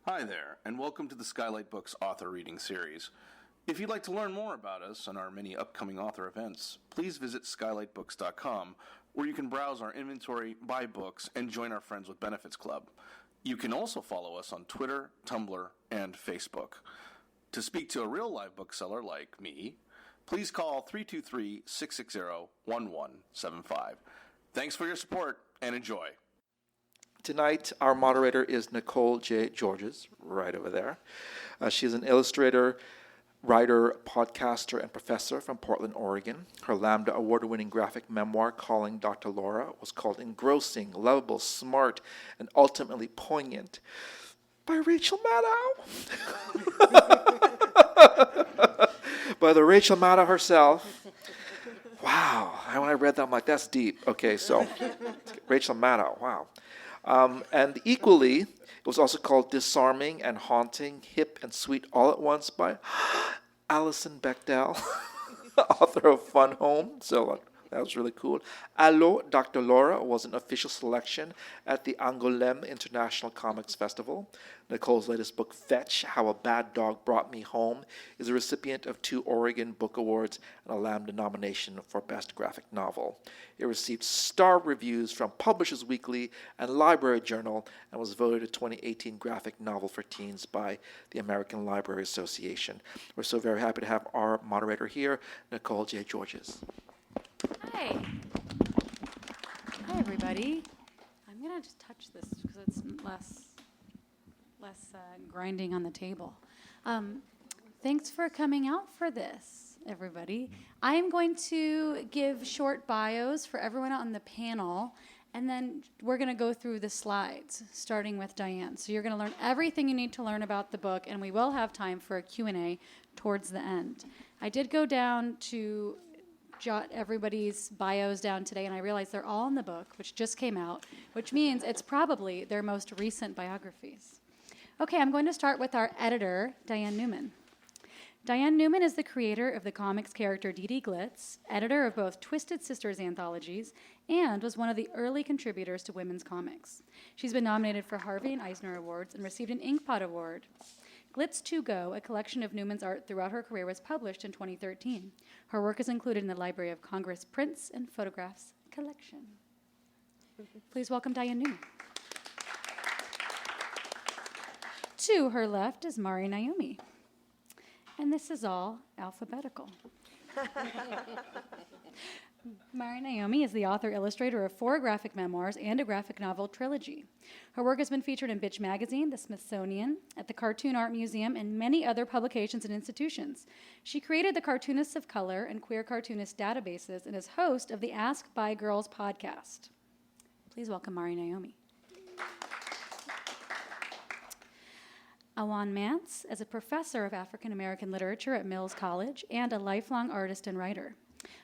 Hi there, and welcome to the Skylight Books author reading series. If you'd like to learn more about us and our many upcoming author events, please visit skylightbooks.com, where you can browse our inventory, buy books, and join our Friends with Benefits Club. You can also follow us on Twitter, Tumblr, and Facebook. To speak to a real live bookseller like me, please call 323-660-1175. Thanks for your support, and enjoy. Tonight, our moderator is Nicole J. Georges, right over there. She's an illustrator, writer, podcaster, and professor from Portland, Oregon. Her Lambda Award-winning graphic memoir, Calling Dr. Laura, was called engrossing, lovable, smart, and ultimately poignant by Rachel Maddow. By the Rachel Maddow herself. Wow. When I read that, I'm like, that's deep. Okay, so Rachel Maddow, wow. And equally, it was also called Disarming and Haunting, Hip and Sweet All at Once by Alison Bechdel, author of Fun Home. So that was really cool. Allo, Dr. Laura was an official selection at the Angoulême International Comics Festival. Nicole's latest book, Fetch, How a Bad Dog Brought Me Home, is a recipient of 2 Oregon Book Awards and a Lambda nomination for Best Graphic Novel. It received star reviews from Publishers Weekly and Library Journal and was voted a 2018 graphic novel for teens by the American Library Association. We're so very happy to have our moderator here, Nicole J. Georges. Hi. Hi, everybody. I'm going to just touch this because it's less grinding on the table. Thanks for coming out for this, everybody. I am going to give short bios for everyone on the panel, and then we're going to go through the slides, starting with Diane. So you're going to learn everything you need to learn about the book, and we will have time for a Q&A towards the end. I did go down to jot everybody's bios down today, and I realized they're all in the book, which just came out, which means it's probably their most recent biographies. Okay, I'm going to start with our editor, Diane Noomin. Diane Noomin is the creator of the comics character Dee Dee Glitz, editor of both Twisted Sisters anthologies, and was one of the early contributors to women's comics. She's been nominated for Harvey and Eisner Awards and received an Inkpot Award. Glitz 2 Go, a collection of Noomin's art throughout her career, was published in 2013. Her work is included in the Library of Congress Prints and Photographs collection. Please welcome Diane Noomin. To her left is Mari Naomi. And this is all alphabetical. Mari Naomi is the author-illustrator of 4 graphic memoirs and a graphic novel trilogy. Her work has been featured in Bitch Magazine, the Smithsonian, at the Cartoon Art Museum, and many other publications and institutions. She created the Cartoonists of Color and Queer Cartoonist databases and is host of the Ask Bi Girls podcast. Please welcome Mari Naomi. Awan Mance is a professor of African American literature at Mills College and a lifelong artist and writer.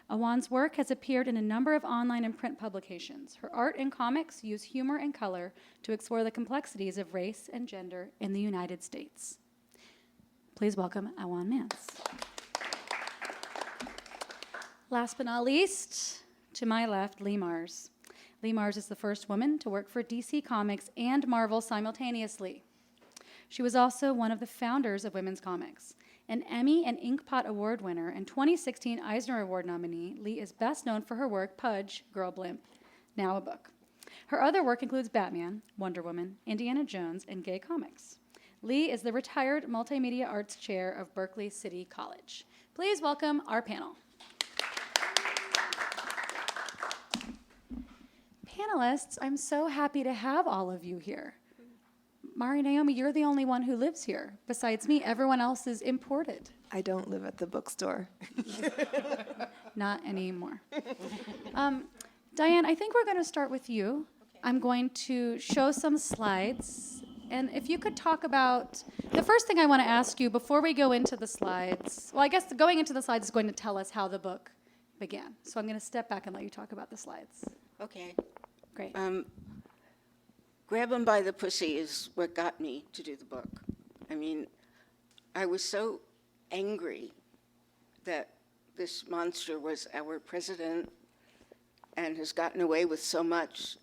Awan's work has appeared in a number of online and print publications. Her art and comics use humor and color to explore the complexities of race and gender in the United States. Please welcome Awan Mance. Last but not least, to my left, Lee Mars. Lee Mars is the first woman to work for DC Comics and Marvel simultaneously. She was also one of the founders of women's comics. An Emmy and Inkpot Award winner and 2016 Eisner Award nominee, Lee is best known for her work Pudge, Girl Blimp, now a book. Her other work includes Batman, Wonder Woman, Indiana Jones, and gay comics. Lee is the retired Multimedia Arts Chair of Berkeley City College. Please welcome our panel. Panelists, I'm so happy to have all of you here. Mari Naomi, you're the only one who lives here. Besides me, everyone else is imported. I don't live at the bookstore. Not anymore. Diane, I think we're going to start with you. Okay. I'm going to show some slides. And if you could talk about, the first thing I want to ask you before we go into the slides, well, I guess going into the slides is going to tell us how the book began. So I'm going to step back and let you talk about the slides. Okay. Great. Grab 'em by the pussy is what got me to do the book. I mean, I was so angry that this monster was our president and has gotten away with so much,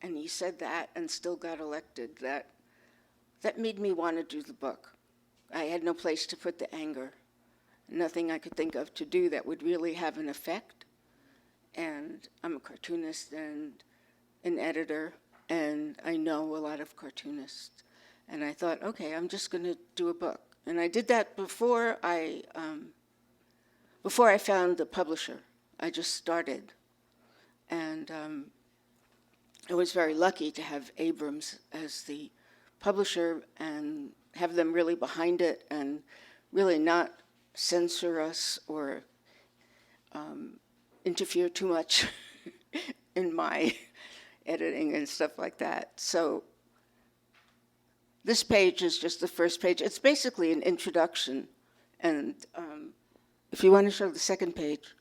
and he said that and still got elected, that that made me want to do the book. I had no place to put the anger, nothing I could think of to do that would really have an effect. And I'm a cartoonist and an editor, and I know a lot of cartoonists. And I thought, okay, I'm just going to do a book. And I did that before I found the publisher. I just started. And I was very lucky to have Abrams as the publisher and have them really behind it and really not censor us or interfere too much in my editing and stuff like that. So this page is just the first page. It's basically an introduction. And if you want to show the second page,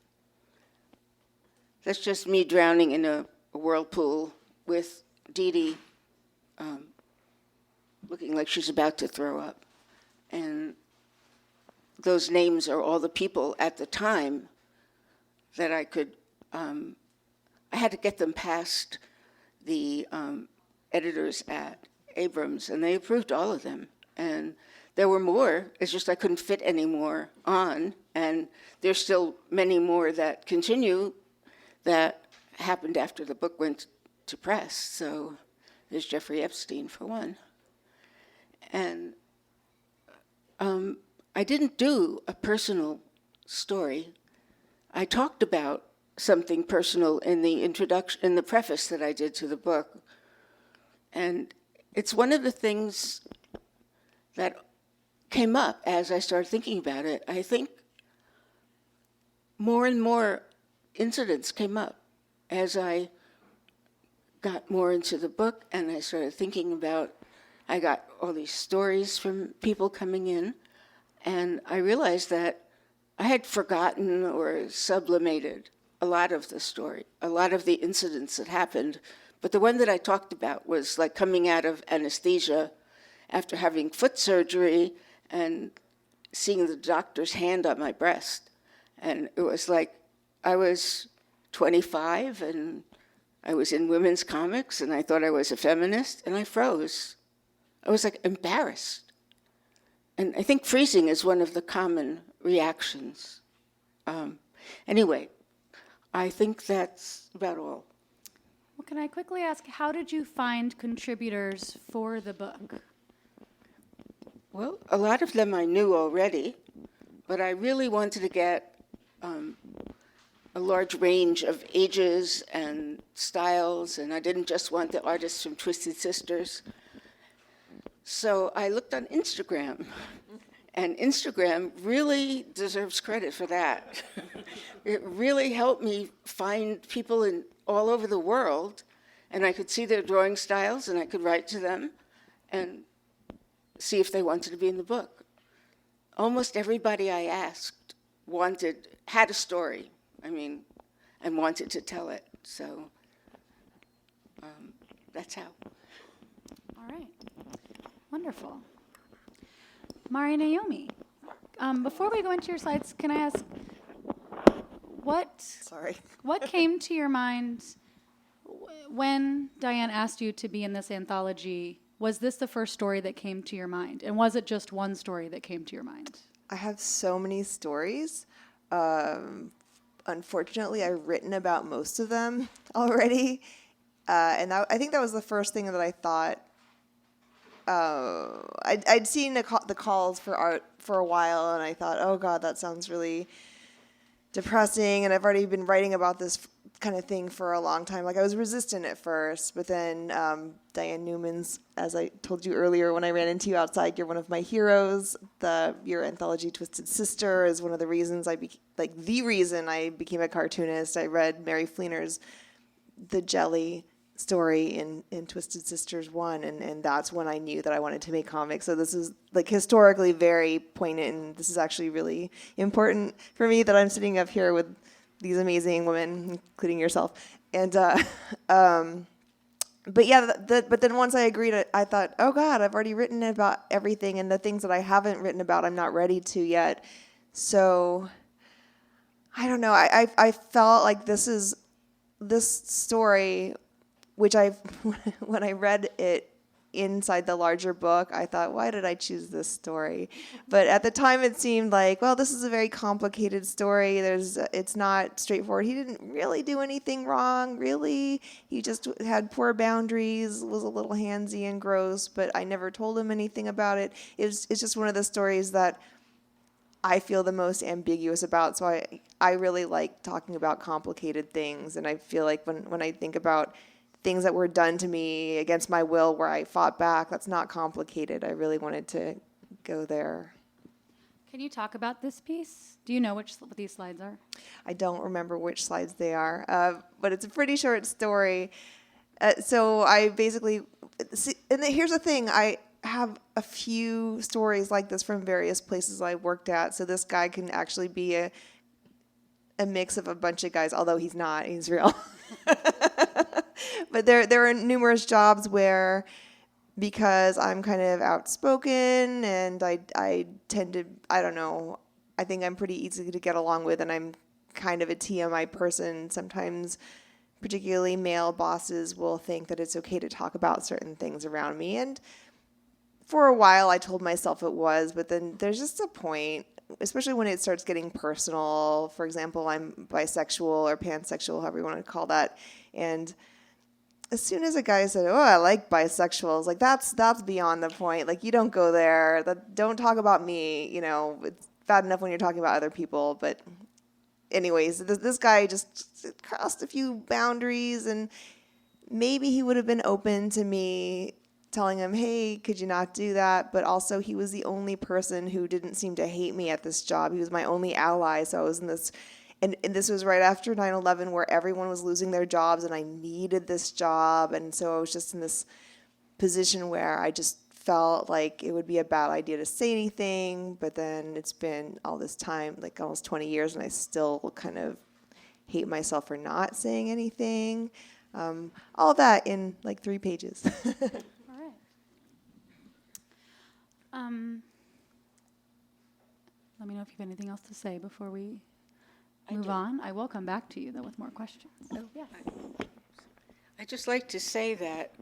that's just me drowning in a whirlpool with Dee Dee looking like she's about to throw up. And those names are all the people at the time that I could, I had to get them past the editors at Abrams, and they approved all of them. And there were more, it's just I couldn't fit any more on, and there's still many more that continue that happened after the book went to press. So there's Jeffrey Epstein, for one. And I didn't do a personal story. I talked about something personal in the introduction, in the preface that I did to the book. And it's one of the things that came up as I started thinking about it. I think more and more incidents came up as I got more into the book and I started thinking about, I got all these stories from people coming in, and I realized that I had forgotten or sublimated a lot of the story, a lot of the incidents that happened. But the one that I talked about was like coming out of anesthesia after having foot surgery and seeing the doctor's hand on my breast. And it was like I was 25 and I was in women's comics and I thought I was a feminist and I froze. I was like embarrassed. And I think freezing is one of the common reactions. Anyway, I think that's about all. Well, can I quickly ask, how did you find contributors for the book? Well, a lot of them I knew already, but I really wanted to get a large range of ages and styles, and I didn't just want the artists from Twisted Sisters. So I looked on Instagram, and Instagram really deserves credit for that. It really helped me find people in all over the world, and I could see their drawing styles, and I could write to them and see if they wanted to be in the book. Almost everybody I asked had a story, and wanted to tell it. So that's how. All right. Wonderful. Mari Naomi, before we go into your slides, can I ask, what came to your mind when Diane asked you to be in this anthology? Was this the first story that came to your mind? And was it just one story that came to your mind? I have so many stories. Unfortunately, I've written about most of them already. And I think that was the first thing that I thought. I'd seen the calls for art for a while, and I thought, oh, God, that sounds really depressing. And I've already been writing about this kind of thing for a long time. Like, I was resistant at first, but then Diane Noomin's, as I told you earlier when I ran into you outside, you're one of my heroes. Your anthology, Twisted Sister, is one of the reasons the reason I became a cartoonist. I read Mary Fleener's The Jelly story in Twisted Sisters 1, and that's when I knew that I wanted to make comics. So this is like historically very poignant, and this is actually really important for me that I'm sitting up here with these amazing women, including yourself. And but yeah, but then once I agreed, I thought, oh God, I've already written about everything, and the things that I haven't written about, I'm not ready to yet. So I don't know. I felt like this story, which when I read it inside the larger book, I thought, why did I choose this story? But at the time, it seemed like, well, this is a very complicated story. It's not straightforward. He didn't really do anything wrong, really. He just had poor boundaries, was a little handsy and gross, but I never told him anything about it. It's just one of the stories that I feel the most ambiguous about. So I really like talking about complicated things, and I feel like when I think about things that were done to me against my will where I fought back, that's not complicated. I really wanted to go there. Can you talk about this piece? Do you know what these slides are? I don't remember which slides they are, but it's a pretty short story. So I basically, and here's the thing, I have a few stories like this from various places I worked at, so this guy can actually be a mix of a bunch of guys, although he's not, he's real. But there are numerous jobs where, because I'm kind of outspoken and I tend to, I don't know, I think I'm pretty easy to get along with, and I'm kind of a TMI person. Sometimes, particularly male bosses will think that it's okay to talk about certain things around me. And for a while I told myself it was, but then there's just a point, especially when it starts getting personal. For example, I'm bisexual or pansexual, however you want to call that. And as soon as a guy said, "Oh, I like bisexuals," like that's beyond the point. Like, you don't go there. Don't talk about me. You know, it's bad enough when you're talking about other people. But anyways, this guy just crossed a few boundaries, and maybe he would have been open to me telling him, "Hey, could you not do that?" But also, he was the only person who didn't seem to hate me at this job. He was my only ally. So I was in this. And this was right after 9/11, where everyone was losing their jobs, and I needed this job. And so I was just in this position where I just felt like it would be a bad idea to say anything. But then it's been all this time, like almost 20 years, and I still kind of hate myself for not saying anything. All that in like 3 pages. All right. Let me know if you have anything else to say before we move on. I will come back to you, though, with more questions. Yeah. I'd just like to say that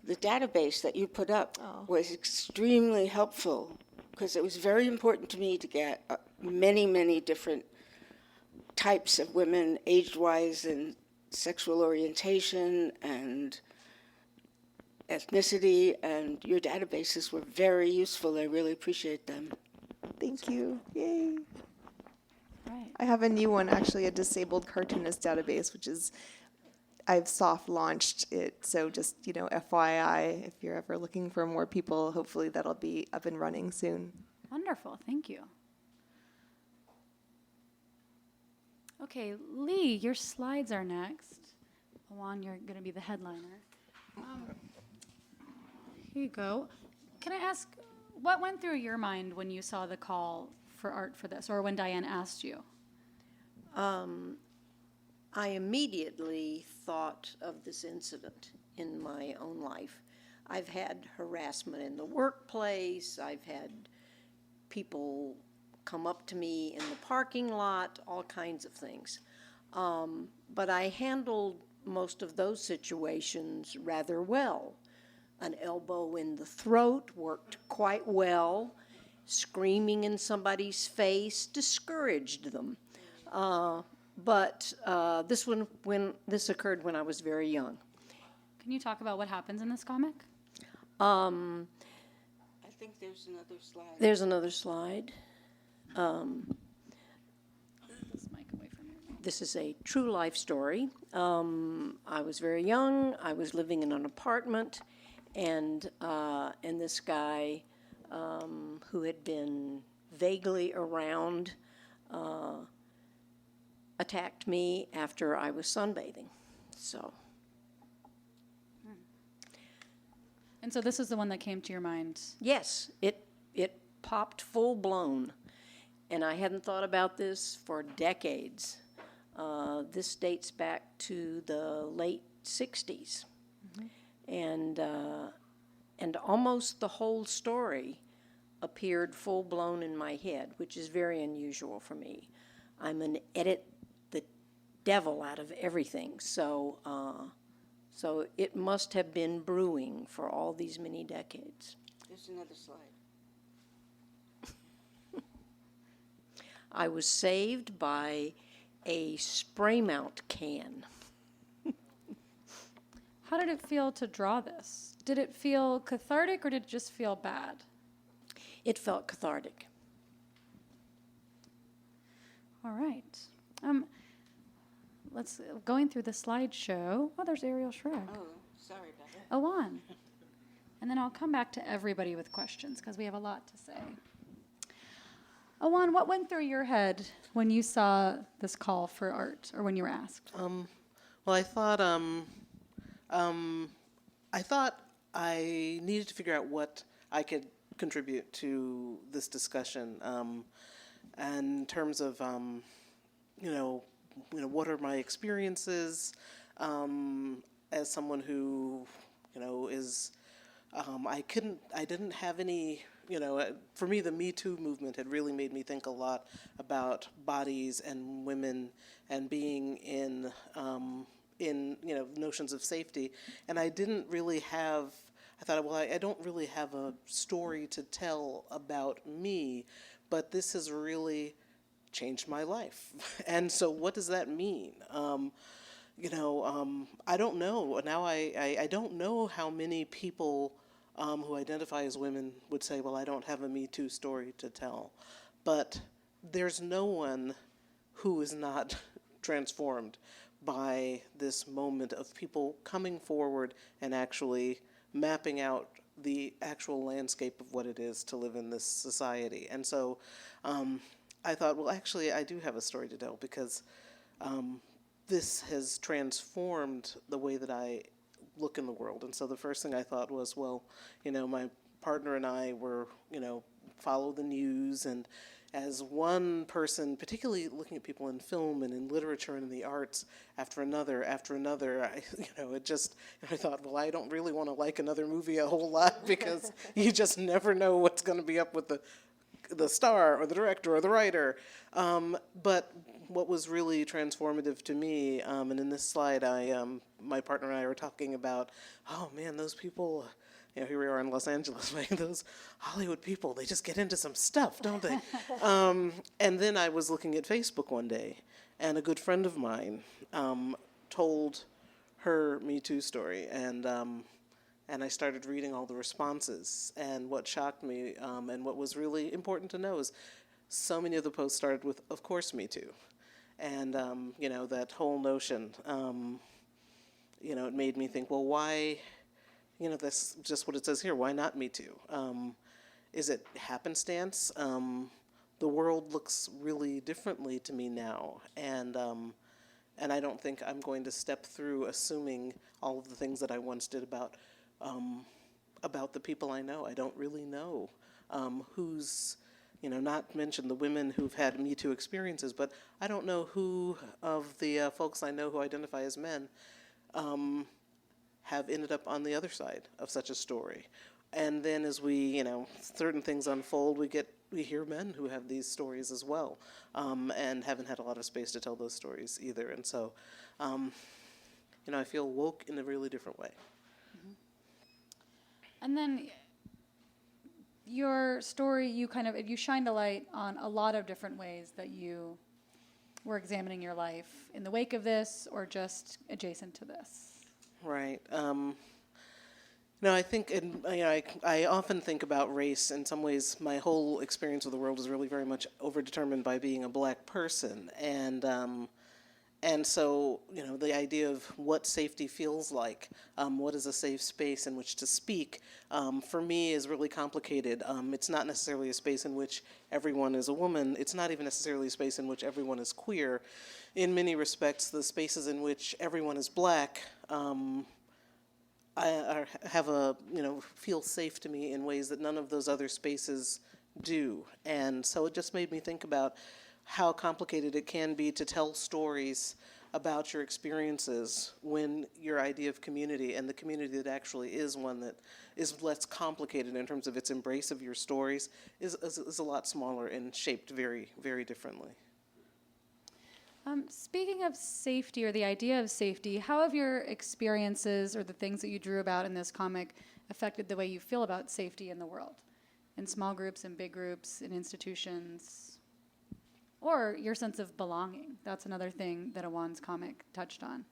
the database that you put up was extremely helpful, because it was very important to me to get many, many different types of women, age-wise and sexual orientation and ethnicity, and your databases were very useful. I really appreciate them. Thank you. Yay. Right. I have a new one, actually, a disabled cartoonist database, which is, I've soft launched it. So just, FYI, if you're ever looking for more people, hopefully that'll be up and running soon. Wonderful. Thank you. Okay, Lee, your slides are next. Juan, you're going to be the headliner. Here you go. Can I ask, what went through your mind when you saw the call for art for this, or when Diane asked you? I immediately thought of this incident in my own life. I've had harassment in the workplace. I've had people come up to me in the parking lot, all kinds of things. But I handled most of those situations rather well. An elbow in the throat worked quite well. Screaming in somebody's face discouraged them. But this occurred when I was very young. Can you talk about what happens in this comic? I think there's another slide. There's another slide. This mic away from you. This is a true life story. I was very young. I was living in an apartment, and this guy who had been vaguely around attacked me after I was sunbathing. So. And so this is the one that came to your mind. Yes, it popped full blown, and I hadn't thought about this for decades. This dates back to the late 60s, and almost the whole story appeared full blown in my head, which is very unusual for me. I'm an edit the devil out of everything, so So it must have been brewing for all these many decades. There's another slide. I was saved by a spray mount can. How did it feel to draw this? Did it feel cathartic or did it just feel bad? It felt cathartic. All right. Let's going through the slideshow. Oh, there's Ariel Shrek. Oh, sorry about that. Awan. And then I'll come back to everybody with questions because we have a lot to say. Awan, what went through your head when you saw this call for art, or when you were asked? Well, I thought I needed to figure out what I could contribute to this discussion, and in terms of what are my experiences as someone who is I didn't have any. For me, the Me Too movement had really made me think a lot about bodies and women and being in notions of safety. And I didn't really have, I thought, well, I don't really have a story to tell about me, but this has really changed my life. And so what does that mean? I don't know. Now I don't know how many people who identify as women would say, well, I don't have a Me Too story to tell. But there's no one who is not transformed by this moment of people coming forward and actually mapping out the actual landscape of what it is to live in this society. And so I thought, well, actually, I do have a story to tell because this has transformed the way that I look in the world. And so the first thing I thought was, well, my partner and I were, follow the news, and as one person, particularly looking at people in film and in literature and in the arts, after another, I thought, well, I don't really want to like another movie a whole lot because you just never know what's going to be up with the star or the director or the writer. But what was really transformative to me, and in this slide, my partner and I were talking about, oh man, those people, here we are in Los Angeles, those Hollywood people, they just get into some stuff, don't they? And then I was looking at Facebook one day, and a good friend of mine told her Me Too story, and I started reading all the responses. And what shocked me, and what was really important to know, is so many of the posts started with, of course, Me Too. And, that whole notion, it made me think, well, why, that's just what it says here, why not Me Too? Is it happenstance? The world looks really differently to me now, and I don't think I'm going to step through assuming all of the things that I once did about the people I know. I don't really know who's, not mention the women who've had Me Too experiences, but I don't know who of the folks I know who identify as men have ended up on the other side of such a story. And then as we, certain things unfold, we hear men who have these stories as well, and haven't had a lot of space to tell those stories either. And so, I feel woke in a really different way. Mm-hmm. And then your story, you shined a light on a lot of different ways that you were examining your life in the wake of this or just adjacent to this. Right. I think, I often think about race. In some ways, my whole experience of the world is really very much overdetermined by being a black person. And so, the idea of what safety feels like, what is a safe space in which to speak, for me is really complicated. It's not necessarily a space in which everyone is a woman. It's not even necessarily a space in which everyone is queer. In many respects, the spaces in which everyone is black feel safe to me in ways that none of those other spaces do. And so it just made me think about how complicated it can be to tell stories about your experiences when your idea of community and the community that actually is one that is less complicated in terms of its embrace of your stories is a lot smaller and shaped very, very differently. Speaking of safety or the idea of safety, how have your experiences or the things that you drew about in this comic affected the way you feel about safety in the world? In small groups, in big groups, in institutions? Or your sense of belonging? That's another thing that Awan's comic touched on,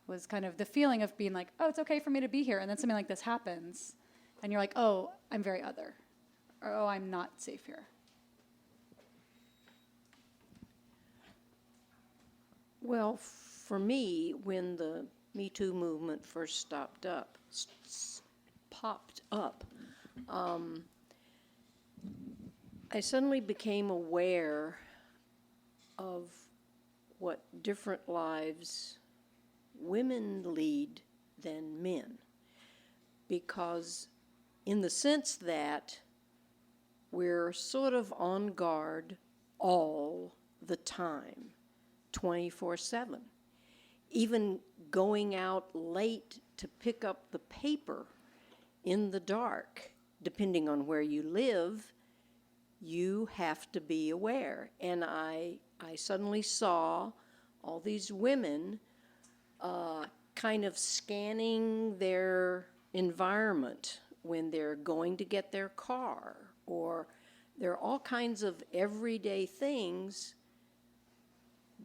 was kind of the feeling of being like, oh, it's okay for me to be here, and then something like this happens, and you're like, oh, I'm very other, or oh, I'm not safe here. Well, for me, when the Me Too movement first popped up, I suddenly became aware of what different lives women lead than men. Because in the sense that we're sort of on guard all the time, 24/7. Even going out late to pick up the paper in the dark, depending on where you live, you have to be aware. And I suddenly saw all these women kind of scanning their environment when they're going to get their car, or there are all kinds of everyday things,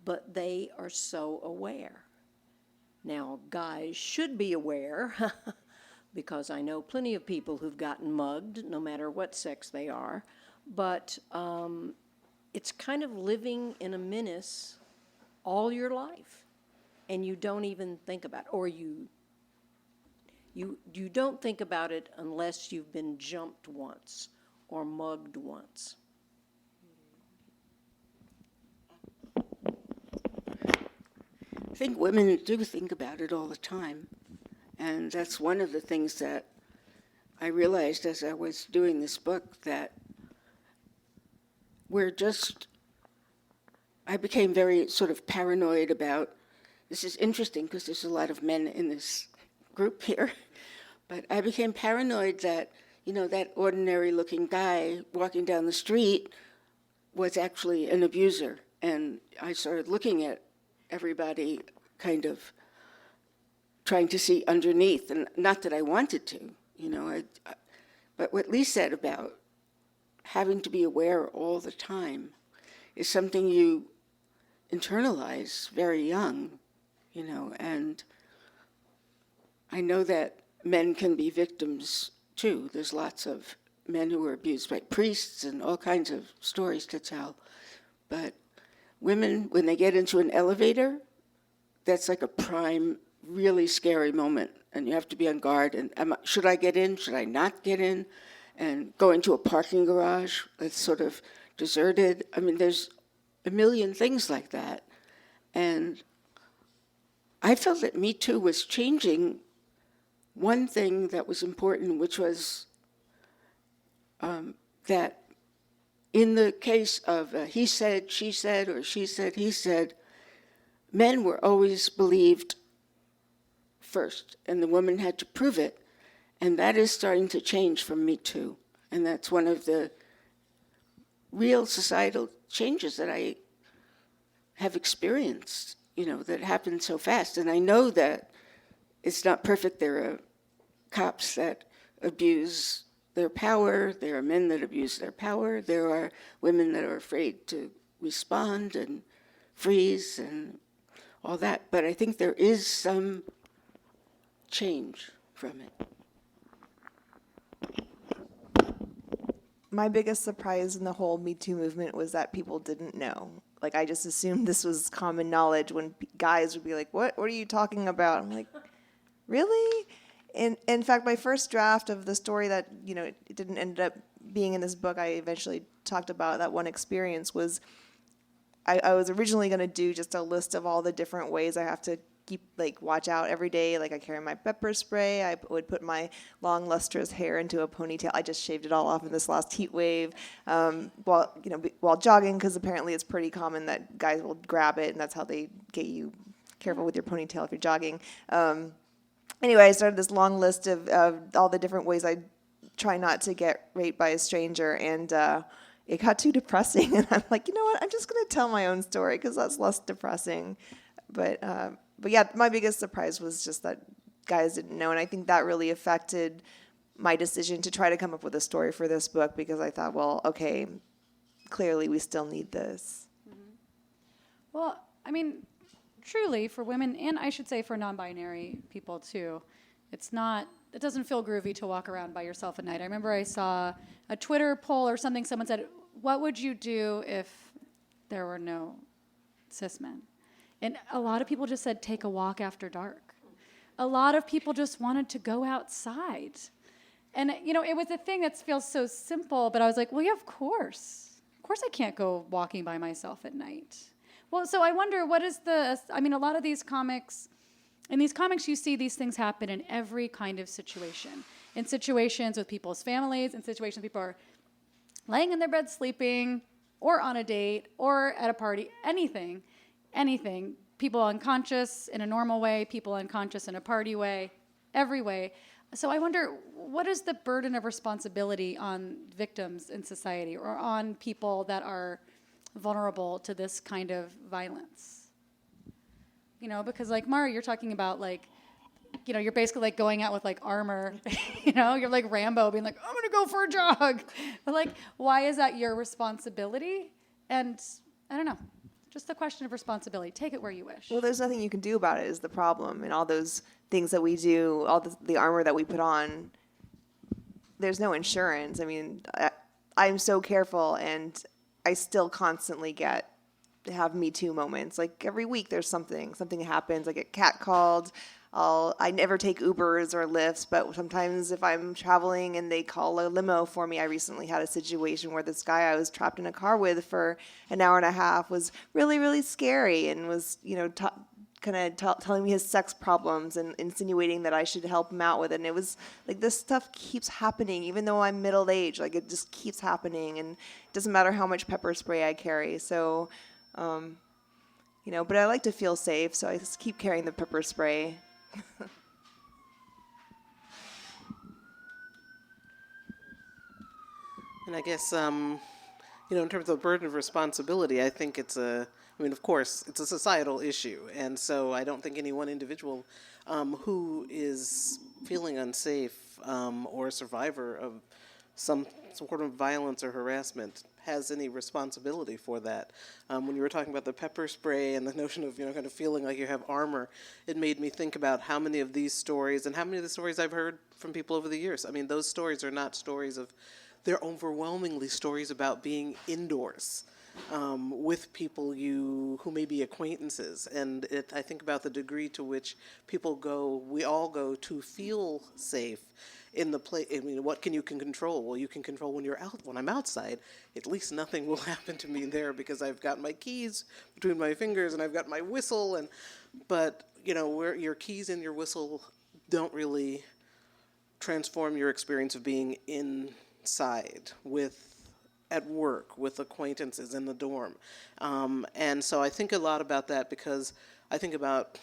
but they are so aware. Now, guys should be aware, because I know plenty of people who've gotten mugged, no matter what sex they are, but it's kind of living in a menace all your life, and you don't even think about it, or you don't think about it unless you've been jumped once or mugged once. I think women do think about it all the time. And that's one of the things that I realized as I was doing this book, that I became very sort of paranoid about, this is interesting because there's a lot of men in this group here, but I became paranoid that, that ordinary looking guy walking down the street was actually an abuser. And I started looking at everybody kind of trying to see underneath, and not that I wanted to, but what Lee said about having to be aware all the time is something you internalize very young, and I know that men can be victims too. There's lots of men who were abused by priests and all kinds of stories to tell, but women, when they get into an elevator, that's like a prime, really scary moment, and you have to be on guard. And should I get in? Should I not get in? And going to a parking garage that's sort of deserted. I mean, there's a million things like that. And I felt that Me Too was changing one thing that was important, which was that in the case of he said, she said, or she said, he said, men were always believed first, and the woman had to prove it. And that is starting to change from Me Too. And that's one of the real societal changes that I have experienced, that happened so fast. And I know that it's not perfect. There are cops that abuse their power. There are men that abuse their power. There are women that are afraid to respond and freeze and all that. But I think there is some change from it. My biggest surprise in the whole Me Too movement was that people didn't know. Like, I just assumed this was common knowledge when guys would be like, what are you talking about? I'm like, really? And in fact, my first draft of the story that, it didn't end up being in this book, I eventually talked about that one experience, was I was originally going to do just a list of all the different ways I have to keep, watch out every day. Like, I carry my pepper spray. I would put my long, lustrous hair into a ponytail. I just shaved it all off in this last heat wave while jogging, because apparently it's pretty common that guys will grab it, and that's how they get you careful with your ponytail if you're jogging. Anyway, I started this long list of all the different ways I try not to get raped by a stranger, and it got too depressing. And I'm like, you know what? I'm just going to tell my own story because that's less depressing. But yeah, my biggest surprise was just that guys didn't know. And I think that really affected my decision to try to come up with a story for this book, because I thought, well, okay, clearly we still need this. Well, I mean, truly, for women, and I should say for non-binary people too, it doesn't feel groovy to walk around by yourself at night. I remember I saw a Twitter poll or something, someone said, what would you do if there were no cis men? And a lot of people just said, take a walk after dark. A lot of people just wanted to go outside. And, it was a thing that feels so simple, but I was like, well, yeah, of course. Of course I can't go walking by myself at night. Well, so I wonder, a lot of these comics, in these comics you see these things happen in every kind of situation. In situations with people's families, in situations people are laying in their bed sleeping, or on a date, or at a party, anything. People unconscious in a normal way, people unconscious in a party way, every way. So I wonder, what is the burden of responsibility on victims in society, or on people that are vulnerable to this kind of violence? Because like Mara, you're talking about you're basically like going out with like armor, you're like Rambo being like, I'm gonna go for a jog. But like, why is that your responsibility? And I don't know, just the question of responsibility. Take it where you wish. Well, there's nothing you can do about it is the problem. And all those things that we do, all the armor that we put on, there's no insurance. I mean, I'm so careful, and I still constantly have Me Too moments. Like every week there's something happens. I get catcalled. I never take Ubers or Lyfts, but sometimes if I'm traveling and they call a limo for me, I recently had a situation where this guy I was trapped in a car with for an hour and a half was really, really scary, and was, telling me his sex problems and insinuating that I should help him out with it. And it was like, this stuff keeps happening, even though I'm middle-aged. Like, it just keeps happening, and it doesn't matter how much pepper spray I carry. So, but I like to feel safe, so I just keep carrying the pepper spray. And I guess, in terms of burden of responsibility, I think of course, it's a societal issue. And so I don't think any one individual who is feeling unsafe or a survivor of some sort of violence or harassment has any responsibility for that. When you were talking about the pepper spray and the notion of, kind of feeling like you have armor, it made me think about how many of these stories and how many of the stories I've heard from people over the years. I mean, those stories are not stories they're overwhelmingly stories about being indoors with people who may be acquaintances. And I think about the degree to which we all go to feel safe in the place. I mean, what can you control? Well, you can control when I'm outside, at least nothing will happen to me there because I've got my keys between my fingers and I've got my whistle. But where your keys and your whistle don't really transform your experience of being inside at work with acquaintances in the dorm. And so I think a lot about that because I think about,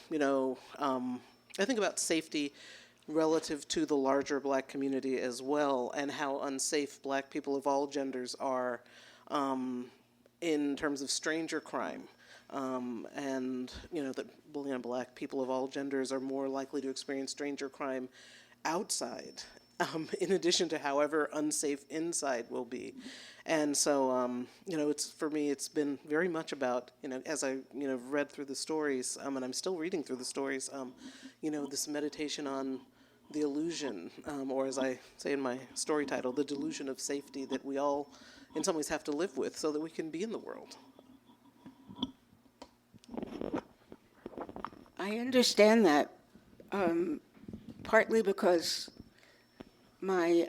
safety relative to the larger Black community as well, and how unsafe Black people of all genders are in terms of stranger crime. And, that Black people of all genders are more likely to experience stranger crime outside, in addition to however unsafe inside will be. And so, for me, it's been very much about, as I, read through the stories, and I'm still reading through the stories, this meditation on the illusion, or as I say in my story title, the delusion of safety that we all, in some ways, have to live with so that we can be in the world. I understand that, partly because my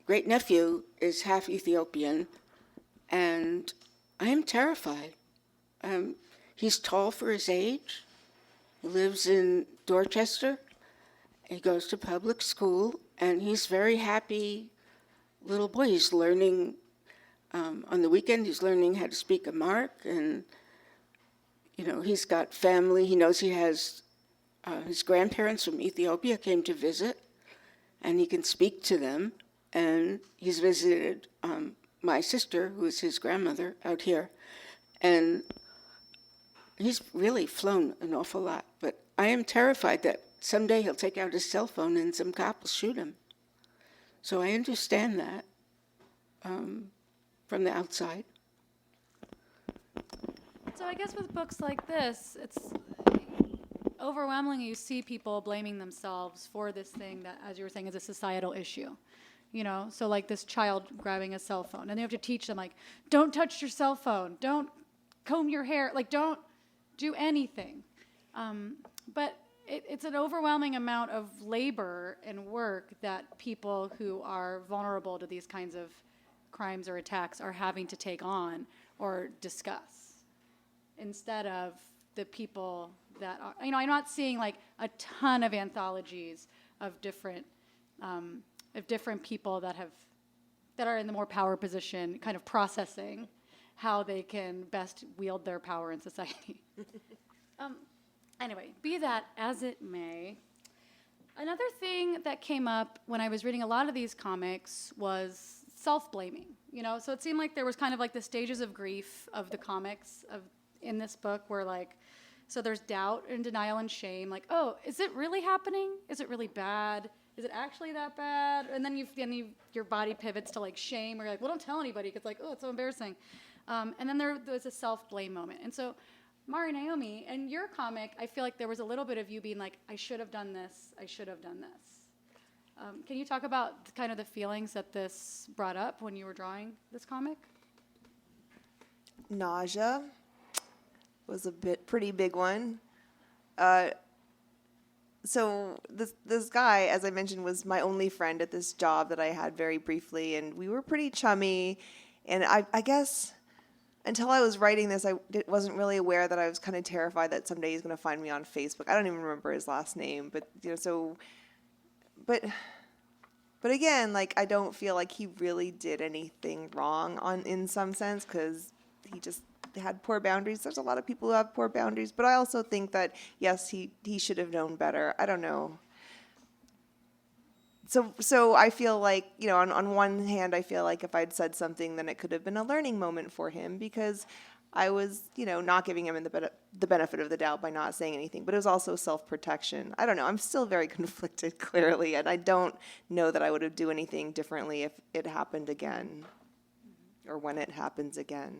great-nephew is half Ethiopian, and I am terrified. He's tall for his age. He lives in Dorchester. He goes to public school, and he's a very happy little boy. He's learning, on the weekend, he's learning how to speak Amharic, and, he's got family. He knows he has, his grandparents from Ethiopia came to visit, and he can speak to them. And he's visited my sister, who is his grandmother, out here, and he's really flown an awful lot. But I am terrified that someday he'll take out his cell phone and some cop will shoot him. So I understand that from the outside. So I guess with books like this, it's overwhelmingly you see people blaming themselves for this thing that, as you were saying, is a societal issue. You know, so like this child grabbing a cell phone, and they have to teach them, like, don't touch your cell phone, don't comb your hair, like, don't do anything. But it's an overwhelming amount of labor and work that people who are vulnerable to these kinds of crimes or attacks are having to take on or discuss, instead of the people that are, you know, I'm not seeing like a ton of anthologies of different people that are in the more power position, kind of processing how they can best wield their power in society. Anyway, be that as it may, another thing that came up when I was reading a lot of these comics was self-blaming. You know, so it seemed like there was kind of like the stages of grief of the comics in this book, where like, so there's doubt and denial and shame, like, oh, is it really happening? Is it really bad? Is it actually that bad? And then your body pivots to like shame, or you're like, well, don't tell anybody, because like, oh, it's so embarrassing. And then there was a self-blame moment. And so, Mari Naomi, in your comic, I feel like there was a little bit of you being like, I should have done this, I should have done this. Can you talk about kind of the feelings that this brought up when you were drawing this comic? Nausea was a pretty big one. So this guy, as I mentioned, was my only friend at this job that I had very briefly, and we were pretty chummy. And I guess until I was writing this, I wasn't really aware that I was kind of terrified that someday he's going to find me on Facebook. I don't even remember his last name, but you know, so, but again, like, I don't feel like he really did anything wrong in some sense, because he just had poor boundaries. There's a lot of people who have poor boundaries, but I also think that, yes, he should have known better. I don't know. So I feel like, you know, on one hand, I feel like if I'd said something, then it could have been a learning moment for him, because I was, you know, not giving him the benefit of the doubt by not saying anything. But it was also self-protection. I don't know. I'm still very conflicted, clearly, and I don't know that I would have do anything differently if it happened again, or when it happens again.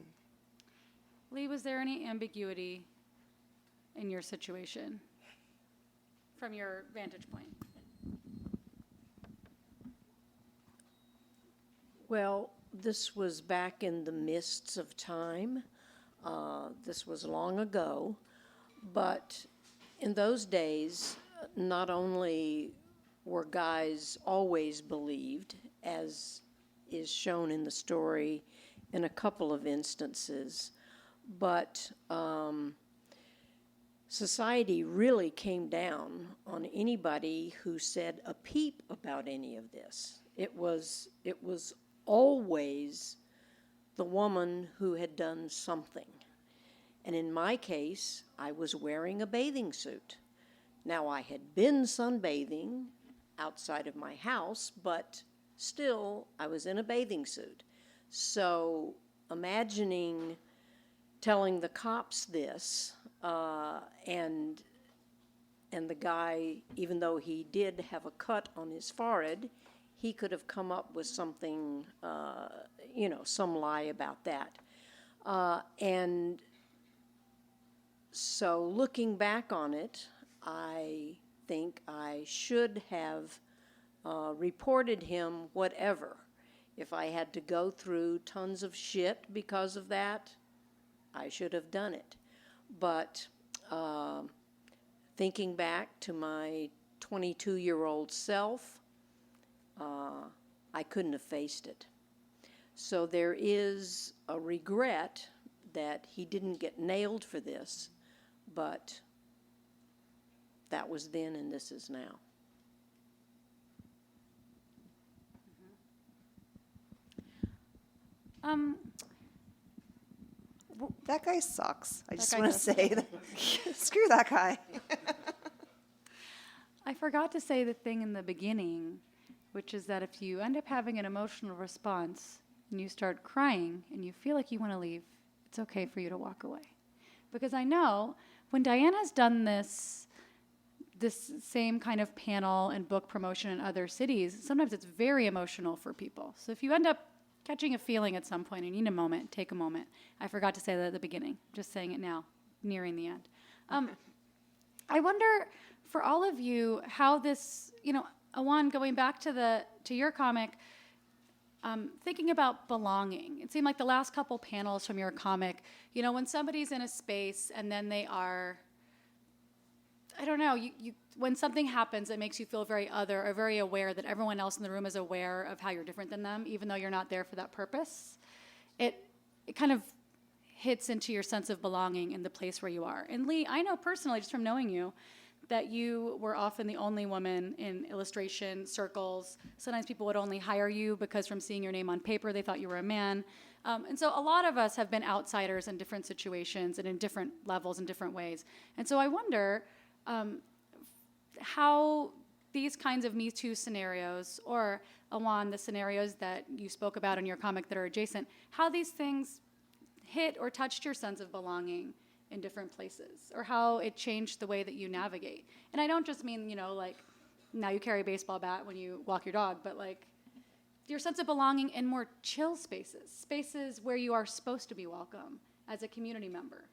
Lee, was there any ambiguity in your situation from your vantage point? Well, this was back in the mists of time. This was long ago. But in those days, not only were guys always believed, as is shown in the story in a couple of instances, but society really came down on anybody who said a peep about any of this. It was always the woman who had done something. And in my case, I was wearing a bathing suit. Now, I had been sunbathing outside of my house, but still, I was in a bathing suit. So imagining telling the cops this, and the guy, even though he did have a cut on his forehead, he could have come up with something, you know, some lie about that. And so looking back on it, I think I should have reported him whatever. If I had to go through tons of shit because of that, I should have done it. But thinking back to my 22-year-old self, I couldn't have faced it. So there is a regret that he didn't get nailed for this, but that was then and this is now. That guy sucks. I just guy want to does. say that. Screw that guy. I forgot to say the thing in the beginning, which is that if you end up having an emotional response and you start crying and you feel like you want to leave, it's okay for you to walk away. Because I know when Diane has done this same kind of panel and book promotion in other cities, sometimes it's very emotional for people. So if you end up catching a feeling at some point and you need a moment, take a moment. I forgot to say that at the beginning, just saying it now, nearing the end. I wonder, for all of you, how this, Awan, going back to your comic, thinking about belonging. It seemed like the last couple panels from your comic, when somebody's in a space and then they are, I don't know, when something happens that makes you feel very other or very aware that everyone else in the room is aware of how you're different than them, even though you're not there for that purpose, it kind of hits into your sense of belonging in the place where you are. And Lee, I know personally, just from knowing you, that you were often the only woman in illustration circles. Sometimes people would only hire you because from seeing your name on paper, they thought you were a man. And so a lot of us have been outsiders in different situations and in different levels in different ways. And so I wonder how these kinds of Me Too scenarios, or Awan, the scenarios that you spoke about in your comic that are adjacent, how these things hit or touched your sense of belonging in different places, or how it changed the way that you navigate. And I don't just mean, like now you carry a baseball bat when you walk your dog, but like your sense of belonging in more chill spaces where you are supposed to be welcome as a community member.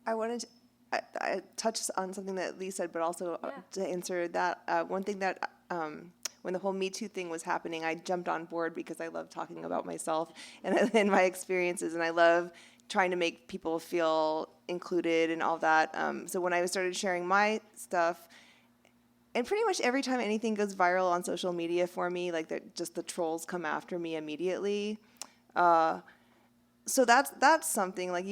I wanted to I touched on something that Lee said, but also to answer that, one thing that when the whole Me Too thing was happening, I jumped on board because I love talking about myself and my experiences, and I love trying to make people feel included and all that. So when I started sharing my stuff, and pretty much every time anything goes viral on social media for me, like just the trolls come after me immediately. So that's something, like,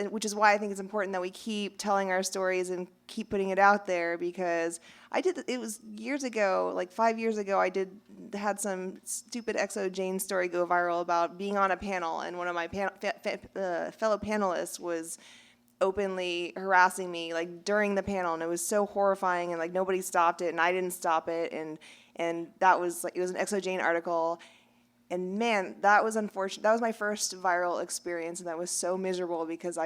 which is why I think it's important that we keep telling our stories and keep putting it out there, because it was years ago, like 5 years ago, had some stupid Exo Jane story go viral about being on a panel, and one of my fellow panelists was openly harassing me, like, during the panel, and it was so horrifying, and like nobody stopped it, and I didn't stop it, and that was like, it was an Exo Jane article. And man, that was unfortunate. That was my first viral experience, and that was so miserable because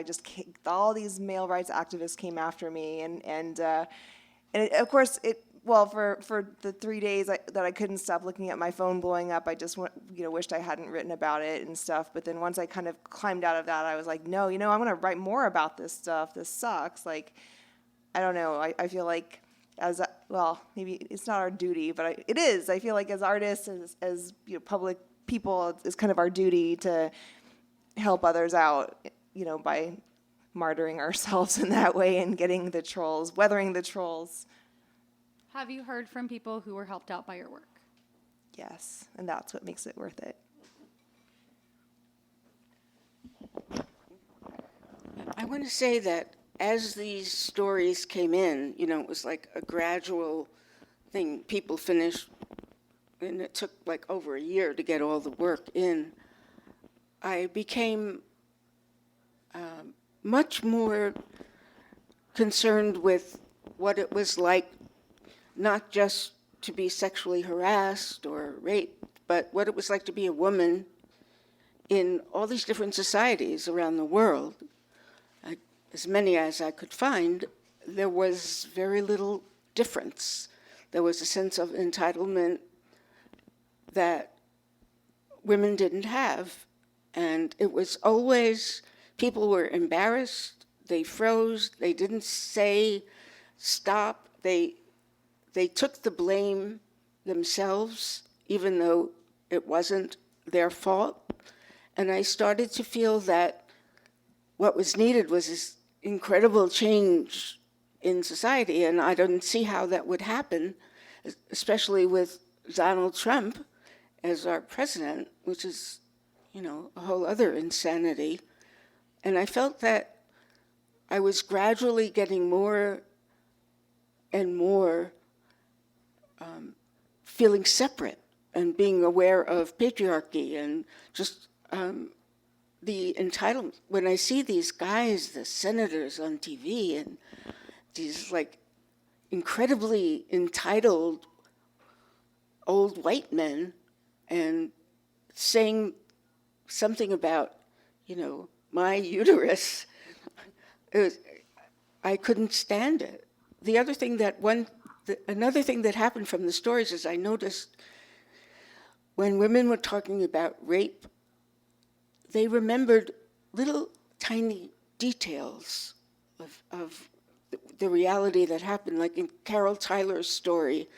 all these male rights activists came after me, and of course for the 3 days that I couldn't stop looking at my phone blowing up, I just wished I hadn't written about it and stuff. But then once I kind of climbed out of that, I was like, no, I'm going to write more about this stuff. This sucks. Like, I don't know. I feel like maybe it's not our duty, but it is. I feel like as artists, as public people, it's kind of our duty to help others out, by martyring ourselves in that way and getting the trolls, weathering the trolls. Have you heard from people who were helped out by your work? Yes, and that's what makes it worth it. I want to say that as these stories came in, it was like a gradual thing. People finished, and it took like over a year to get all the work in. I became much more concerned with what it was like, not just to be sexually harassed or raped, but what it was like to be a woman in all these different societies around the world. As many as I could find, there was very little difference. There was a sense of entitlement that women didn't have. And it was always, people were embarrassed, they froze, they didn't say stop, they took the blame themselves, even though it wasn't their fault. And I started to feel that what was needed was this incredible change in society, and I don't see how that would happen, especially with Donald Trump as our president, which is, a whole other insanity. And I felt that I was gradually getting more and more feeling separate and being aware of patriarchy and just the entitlement. When I see these guys, the senators on TV, and these like incredibly entitled old white men, and saying something about, my uterus. I couldn't stand it. The other thing another thing that happened from the stories is I noticed when women were talking about rape, they remembered little tiny details of the reality that happened. Like in Carol Tyler's story,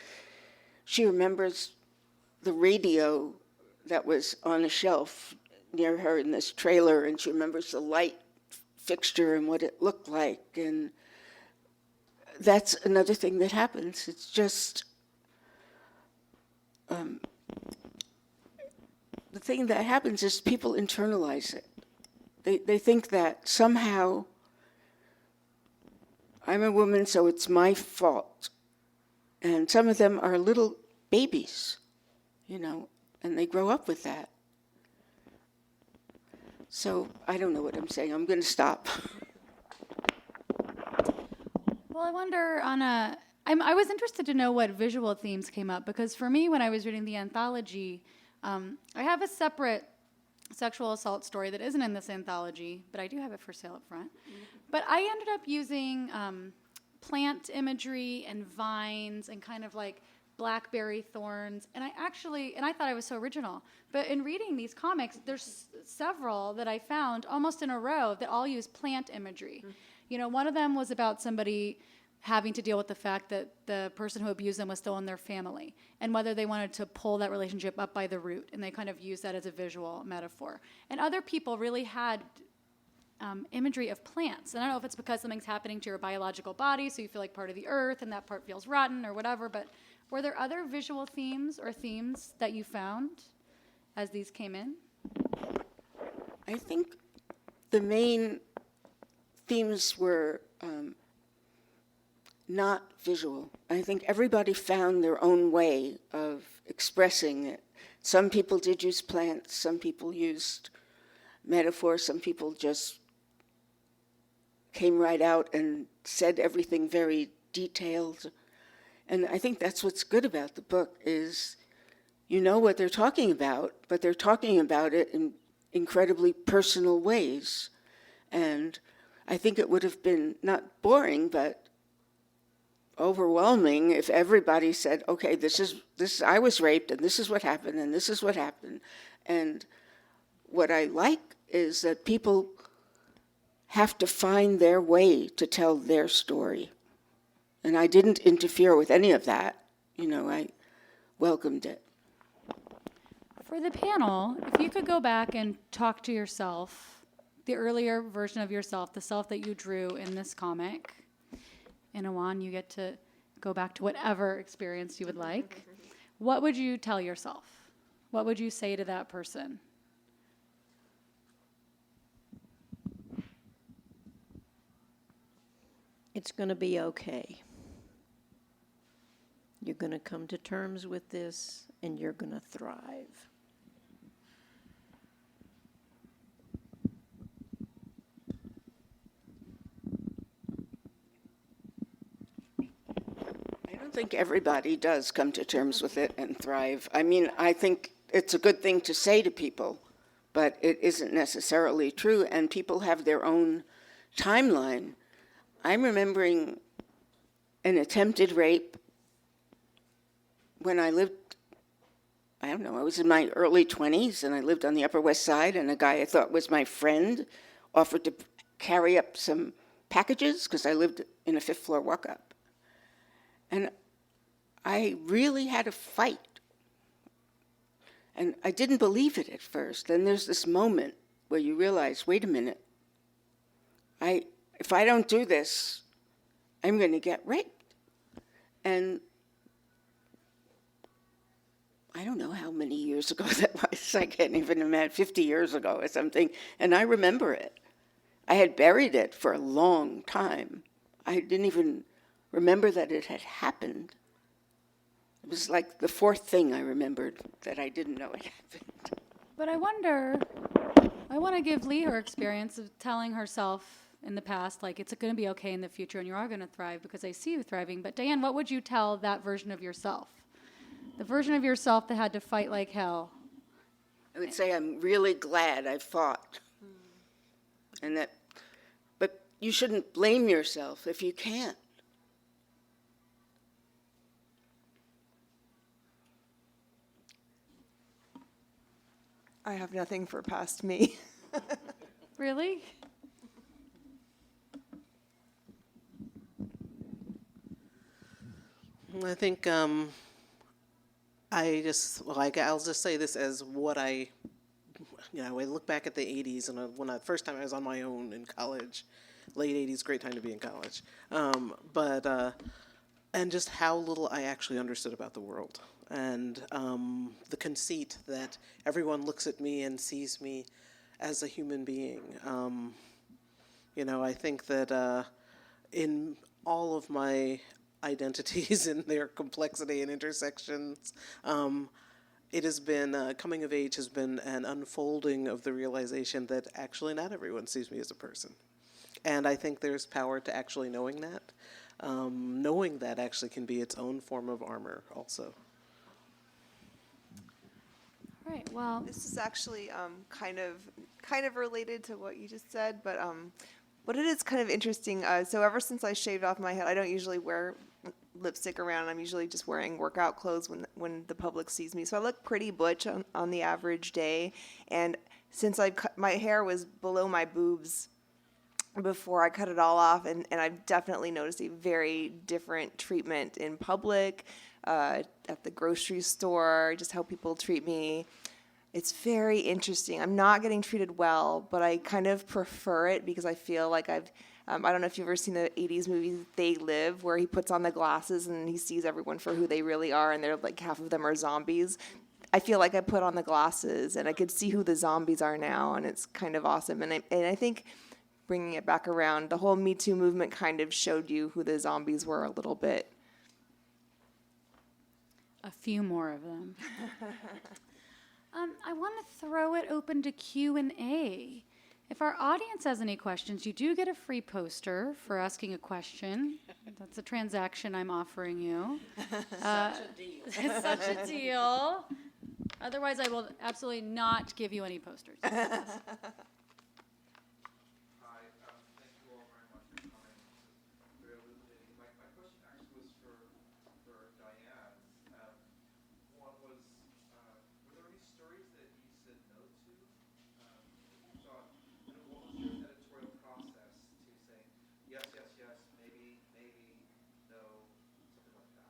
she remembers the radio that was on a shelf near her in this trailer, and she remembers the light fixture and what it looked like. And that's another thing that happens. It's just the thing that happens is people internalize it. They think that somehow I'm a woman, so it's my fault. And some of them are little babies, and they grow up with that. So I don't know what I'm saying. I'm going to stop. Well, I wonder I was interested to know what visual themes came up, because for me, when I was reading the anthology, I have a separate sexual assault story that isn't in this anthology, but I do have it for sale up front. But I ended up using plant imagery and vines and kind of like blackberry thorns, and I thought I was so original. But in reading these comics, there's several that I found almost in a row that all use plant imagery. One of them was about somebody having to deal with the fact that the person who abused them was still in their family, and whether they wanted to pull that relationship up by the root, and they kind of used that as a visual metaphor. And other people really had imagery of plants. And I don't know if it's because something's happening to your biological body, so you feel like part of the earth, and that part feels rotten or whatever, but were there other visual themes or themes that you found as these came in? I think the main themes were not visual. I think everybody found their own way of expressing it. Some people did use plants, some people used metaphors, some people just came right out and said everything very detailed. And I think that's what's good about the book is what they're talking about, but they're talking about it in incredibly personal ways. And I think it would have been not boring, but overwhelming if everybody said, okay, this I was raped, and this is what happened, and this is what happened. And what I like is that people have to find their way to tell their story. And I didn't interfere with any of that. I welcomed it. For the panel, if you could go back and talk to yourself, the earlier version of yourself, the self that you drew in this comic, and Awan, you get to go back to whatever experience you would like. What would you tell yourself? What would you say to that person? It's going to be okay. You're going to come to terms with this, and you're going to thrive. I don't think everybody does come to terms with it and thrive. I mean, I think it's a good thing to say to people, but it isn't necessarily true, and people have their own timeline. I'm remembering an attempted rape when I lived, I was in my early 20s, and I lived on the Upper West Side, and a guy I thought was my friend offered to carry up some packages because I lived in a fifth floor walk-up. And I really had a fight. And I didn't believe it at first. Then there's this moment where you realize, wait a minute, if I don't do this, I'm going to get raped. And I don't know how many years ago that was. I can't even imagine, 50 years ago or something. And I remember it. I had buried it for a long time. I didn't even remember that it had happened. It was like the fourth thing I remembered that I didn't know it happened. But I want to give Lee her experience of telling herself in the past, like, it's going to be okay in the future and you are going to thrive because I see you thriving. But Diane, what would you tell that version of yourself? The version of yourself that had to fight like hell. would say I'm really glad I fought. And that, but you shouldn't blame yourself if you can't. I have nothing for past me. Really? I think I'll just say this as what I look back at the 80s and when the first time I was on my own in college, late 80s, great time to be in college. And just how little I actually understood about the world. And the conceit that everyone looks at me and sees me as a human being. I think that in all of my identities and their complexity and intersections, it has been, coming of age has been an unfolding of the realization that actually not everyone sees me as a person. And I think there's power to actually knowing that. Knowing that actually can be its own form of armor also. All right, well, This is actually kind of related to what you just said, but what it is kind of interesting. So ever since I shaved off my head, I don't usually wear lipstick around. I'm usually just wearing workout clothes when the public sees me. So I look pretty butch on the average day. And since my hair was below my boobs before I cut it all off, and I've definitely noticed a very different treatment in public, at the grocery store, just how people treat me. It's very interesting. I'm not getting treated well, but I kind of prefer it because I feel like I don't know if you've ever seen the 80s movie They Live, where he puts on the glasses and he sees everyone for who they really are, and they're like half of them are zombies. I feel like I put on the glasses and I could see who the zombies are now, and it's kind of awesome. And I think bringing it back around, the whole Me Too movement kind of showed you who the zombies were a little bit. a few more of them. I want to throw it open to Q&A. If our audience has any questions, you do get a free poster for asking a question. That's a transaction I'm offering you. Such a deal. It's such a deal. Otherwise, I will absolutely not give you any posters. Hi, thank you all very much for coming. This is very illuminating. My question actually was for Diane. One was, were there any stories that you said no to? You thought, what was your editorial process to say yes, yes, yes, maybe, no, something like that?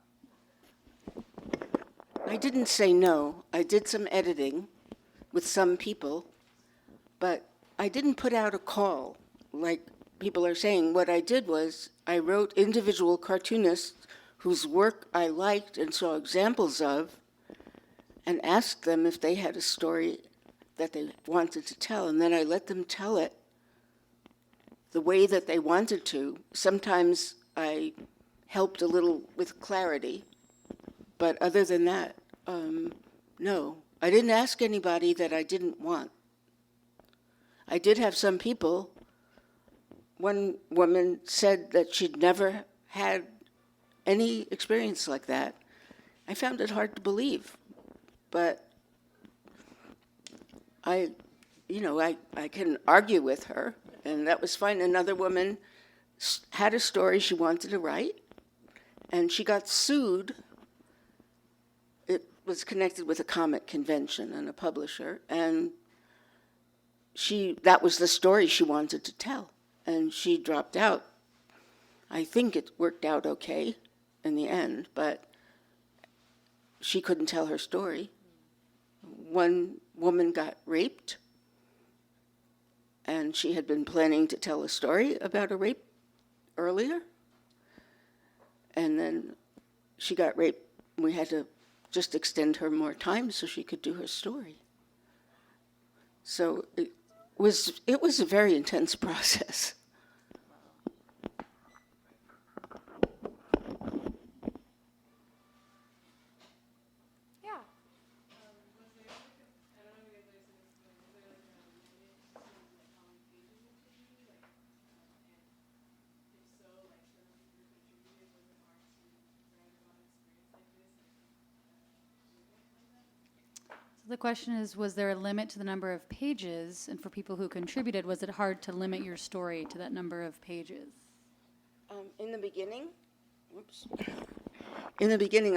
I didn't say no. I did some editing with some people, but I didn't put out a call like people are saying. What I did was I wrote individual cartoonists whose work I liked and saw examples of, and asked them if they had a story that they wanted to tell, and then I let them tell it the way that they wanted to. Sometimes I helped a little with clarity, but other than that, no. I didn't ask anybody that I didn't want. I did have some people. One woman said that she'd never had any experience like that. I found it hard to believe, but I can argue with her, and that was fine. Another woman had a story she wanted to write, and she got sued. It was connected with a comic convention and a publisher, and that was the story she wanted to tell, and she dropped out. I think it worked out okay in the end, but she couldn't tell her story. One woman got raped, and she had been planning to tell a story about a rape earlier, and then she got raped. We had to just extend her more time so she could do her story. So it was a very intense process. Yeah. The question is, was there a limit to the number of pages? And for people who contributed, was it hard to limit your story to that number of pages? In the beginning,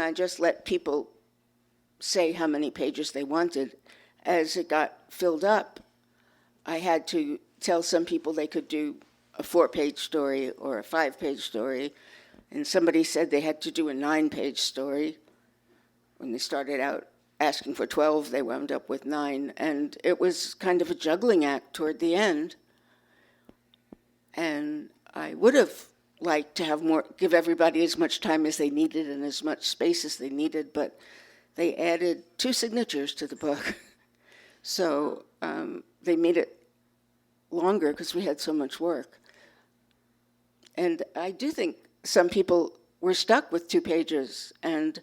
I just let people say how many pages they wanted. As it got filled up, I had to tell some people they could do a 4-page story or a 5-page story. And somebody said they had to do a 9-page story. When they started out asking for 12, they wound up with 9. And it was kind of a juggling act toward the end. And I would have liked to have more, give everybody as much time as they needed and as much space as they needed, but they added 2 signatures to the book. So they made it longer because we had so much work. And I do think some people were stuck with 2 pages, and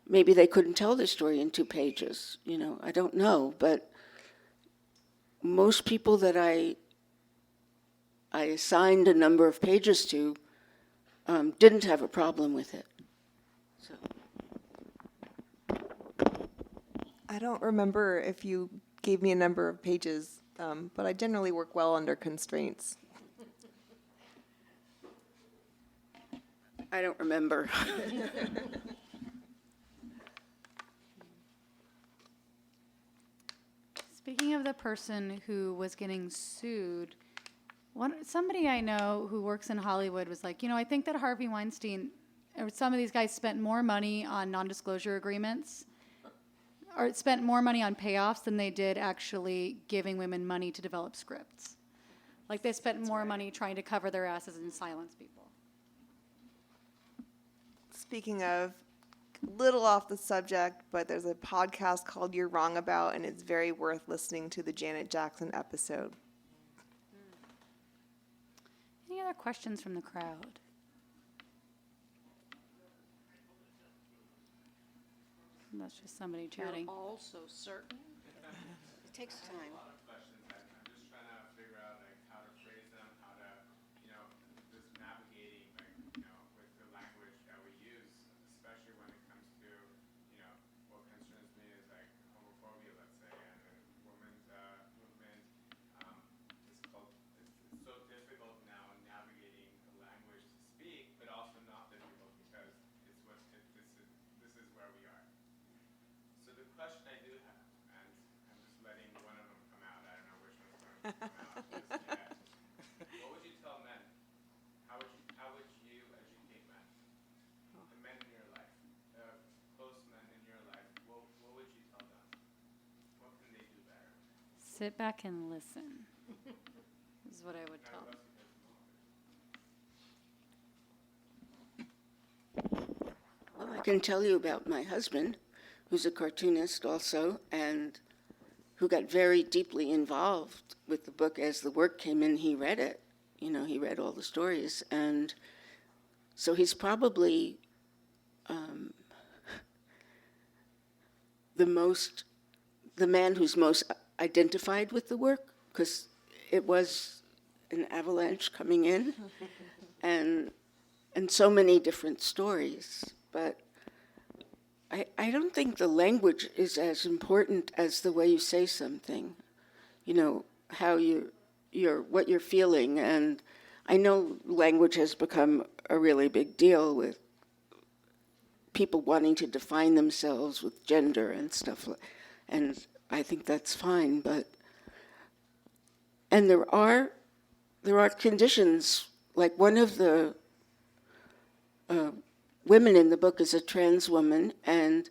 maybe they couldn't tell their story in 2 pages. You know, I don't know, but most people that I assigned a number of pages to didn't have a problem with it. So. I don't remember if you gave me a number of pages, but I generally work well under constraints. I don't remember. Speaking of the person who was getting sued, somebody I know who works in Hollywood was like, I think that Harvey Weinstein, or some of these guys spent more money on non-disclosure agreements, or spent more money on payoffs than they did actually giving women money to develop scripts. Like they spent more money trying to cover their asses and silence people. Speaking of, little off the subject, but there's a podcast called You're Wrong About, and it's very worth listening to the Janet Jackson episode. Any other questions from the crowd? That's just somebody chatting. You're all so certain. It takes time. What would you tell men? How would you educate men? The men in your life, close men in your life. What would you tell them? What can they do better? Sit back and listen. Is what I would tell them. Well, I can tell you about my husband, who's a cartoonist also, and who got very deeply involved with the book. As the work came in, he read it. He read all the stories. And so he's probably the man who's most identified with the work, because it was an avalanche coming in and so many different stories. But I don't think the language is as important as the way you say something, how what you're feeling. And I know language has become a really big deal with people wanting to define themselves with gender and stuff, and I think that's fine. And there are conditions, like one of the women in the book is a trans woman, and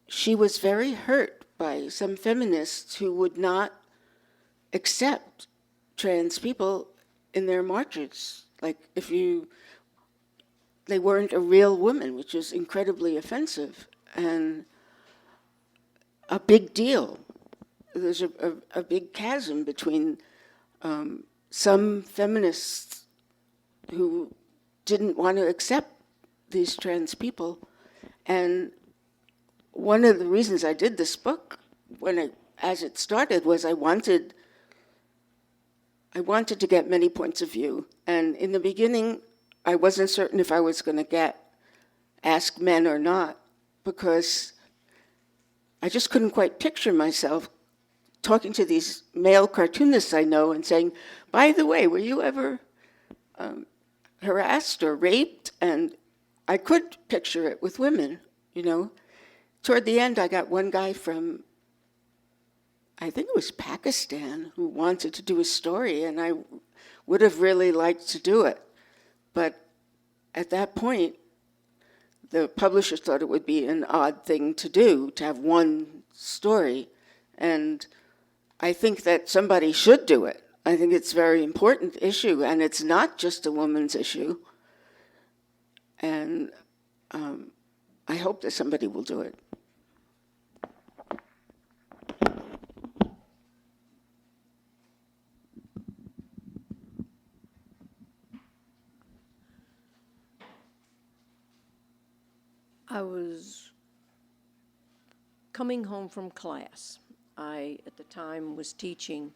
she was very hurt by some feminists who would not accept trans people in their marches. Like they weren't a real woman, which is incredibly offensive and a big deal. There's a big chasm between some feminists who didn't want to accept these trans people. And one of the reasons I did this book, as it started, was I wanted to get many points of view. And in the beginning, I wasn't certain if I was going to ask men or not, because I just couldn't quite picture myself talking to these male cartoonists I know and saying, by the way, were you ever harassed or raped? And I could picture it with women, you know. Toward the end, I got one guy from, I think it was Pakistan, who wanted to do a story, and I would have really liked to do it. But at that point, the publisher thought it would be an odd thing to do, to have one story. And I think that somebody should do it. I think it's a very important issue, and it's not just a woman's issue. And I hope that somebody will do it. I was coming home from class. I, at the time, was teaching,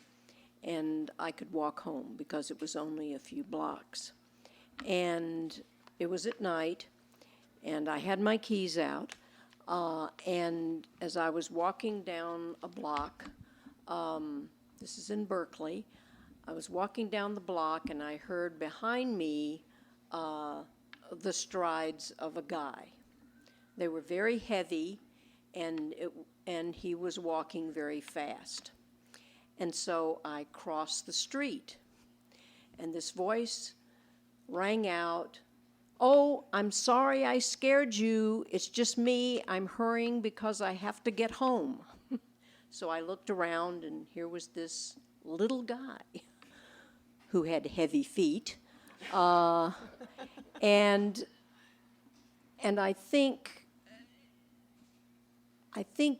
and I could walk home because it was only a few blocks. And it was at night, and I had my keys out, and as I was walking down a block, this is in Berkeley, I was walking down the block, and I heard behind me the strides of a guy. They were very heavy, and he was walking very fast. And so I crossed the street, and this voice rang out, "Oh, I'm sorry I scared you. It's just me. I'm hurrying because I have to get home." So I looked around, and here was this little guy who had heavy feet. And I think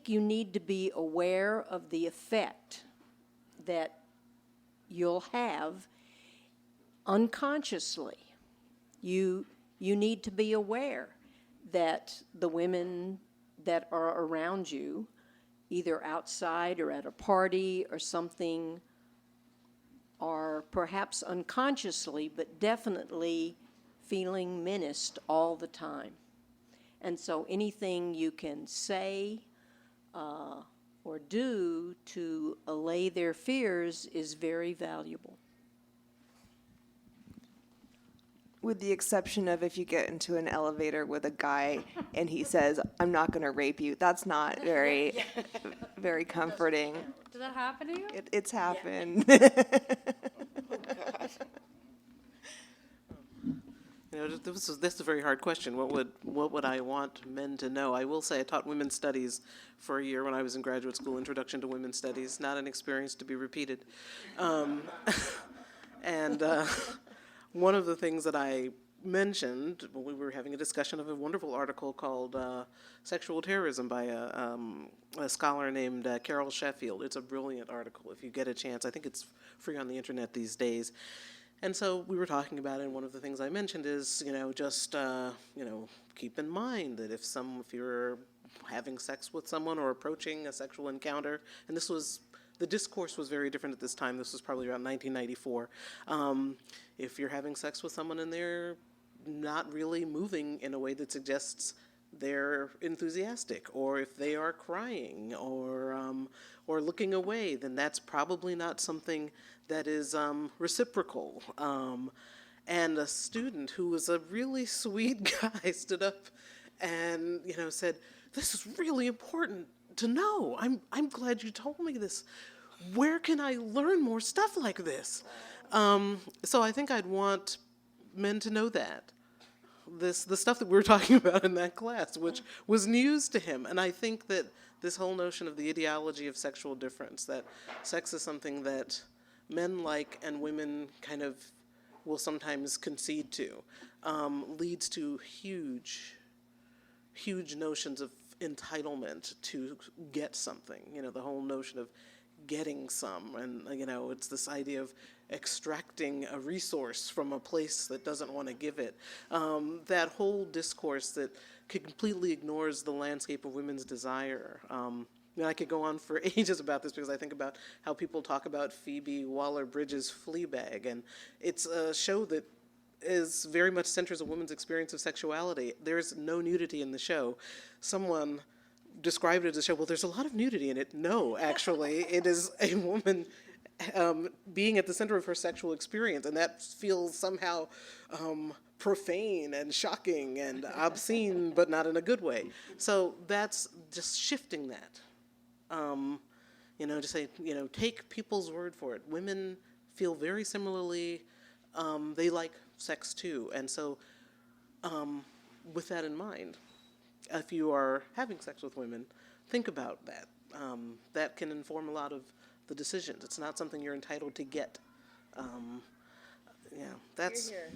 you need to be aware of the effect that you'll have unconsciously. You need to be aware that the women that are around you, either outside or at a party or something, are perhaps unconsciously, but definitely feeling menaced all the time. And so anything you can say or do to allay their fears is very valuable. With the exception of if you get into an elevator with a guy and he says, "I'm not going to rape you," that's not very, very comforting. Did that happen to you? It's happened. You know, this is a very hard question. What would I want men to know? I will say I taught women's studies for a year when I was in graduate school, Introduction to Women's Studies, not an experience to be repeated. One of the things that I mentioned when we were having a discussion of a wonderful article called Sexual Terrorism by a scholar named Carol Sheffield. It's a brilliant article if you get a chance. I think it's free on the internet these days. And so we were talking about it, and one of the things I mentioned is, just keep in mind that if you're having sex with someone or approaching a sexual encounter, and the discourse was very different at this time. This was probably around 1994. If you're having sex with someone and they're not really moving in a way that suggests they're enthusiastic, or if they are crying or looking away, then that's probably not something that is reciprocal. And a student who was a really sweet guy stood up and said, "This is really important to know. I'm glad you told me this. Where can I learn more stuff like this?" So I think I'd want men to know that. The stuff that we were talking about in that class, which was news to him. And I think that this whole notion of the ideology of sexual difference, that sex is something that men like and women kind of will sometimes concede to, leads to huge notions of entitlement to get something. The whole notion of getting some, and it's this idea of extracting a resource from a place that doesn't want to give it. That whole discourse that completely ignores the landscape of women's desire. I could go on for ages about this because I think about how people talk about Phoebe Waller-Bridge's Fleabag, and it's a show that is very much centers a woman's experience of sexuality. There's no nudity in the show. Someone described it as a show. Well, there's a lot of nudity in it. No, actually, it is a woman being at the center of her sexual experience, and that feels somehow profane and shocking and obscene, but not in a good way. So that's just shifting that. To say, take people's word for it. Women feel very similarly. They like sex too. And so with that in mind, if you are having sex with women, think about that. That can inform a lot of the decisions. It's not something you're entitled to get. That's... Hear,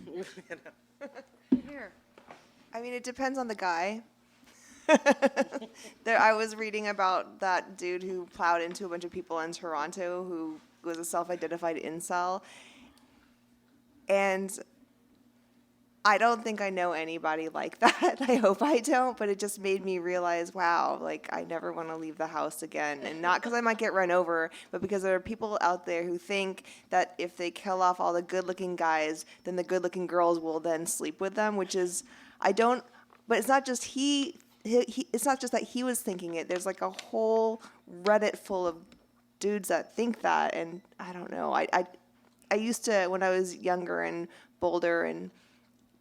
Here. I mean, it depends on the guy. I was reading about that dude who plowed into a bunch of people in Toronto who was a self-identified incel. And I don't think I know anybody like that. I hope I don't, but it just made me realize, wow, like I never want to leave the house again. And not because I might get run over, but because there are people out there who think that if they kill off all the good-looking guys, then the good-looking girls will then sleep with them, which is, but it's not just it's not just that he was thinking it. There's like a whole Reddit full of dudes that think that, and I don't know. I used to, when I was younger and bolder and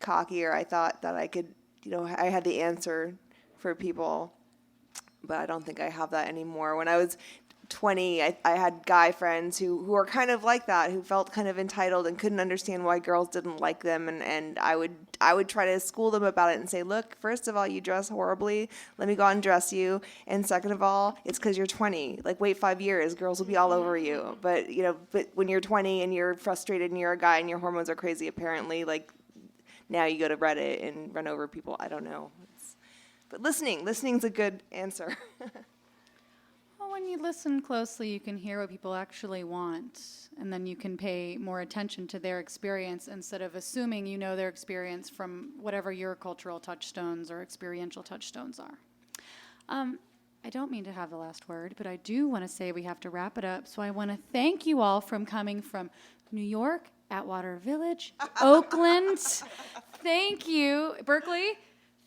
cockier, I thought that I could, I had the answer for people, but I don't think I have that anymore. When I was 20, I had guy friends who were kind of like that, who felt kind of entitled and couldn't understand why girls didn't like them, and I would try to school them about it and say, look, first of all, you dress horribly, let me go out and dress you, and second of all, it's because you're 20. Like, wait 5 years, girls will be all over you. But when you're 20 and you're frustrated and you're a guy and your hormones are crazy, apparently, like, now you go to Reddit and run over people. I don't know. But listening's a good answer. Well, when you listen closely, you can hear what people actually want, and then you can pay more attention to their experience instead of assuming you know their experience from whatever your cultural touchstones or experiential touchstones are. I don't mean to have the last word, but I do want to say we have to wrap it up. So I want to thank you all from coming from New York, Atwater Village, Oakland. Thank you, Berkeley.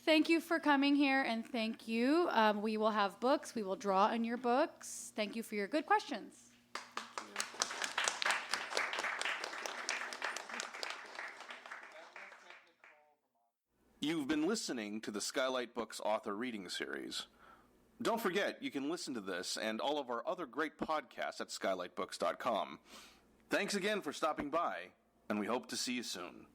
Thank you for coming here, and thank you. We will have books. We will draw in your books. Thank you for your good questions. You've been listening to the Skylight Books author reading series. Don't forget, you can listen to this and all of our other great podcasts at skylightbooks.com. Thanks again for stopping by, and we hope to see you soon.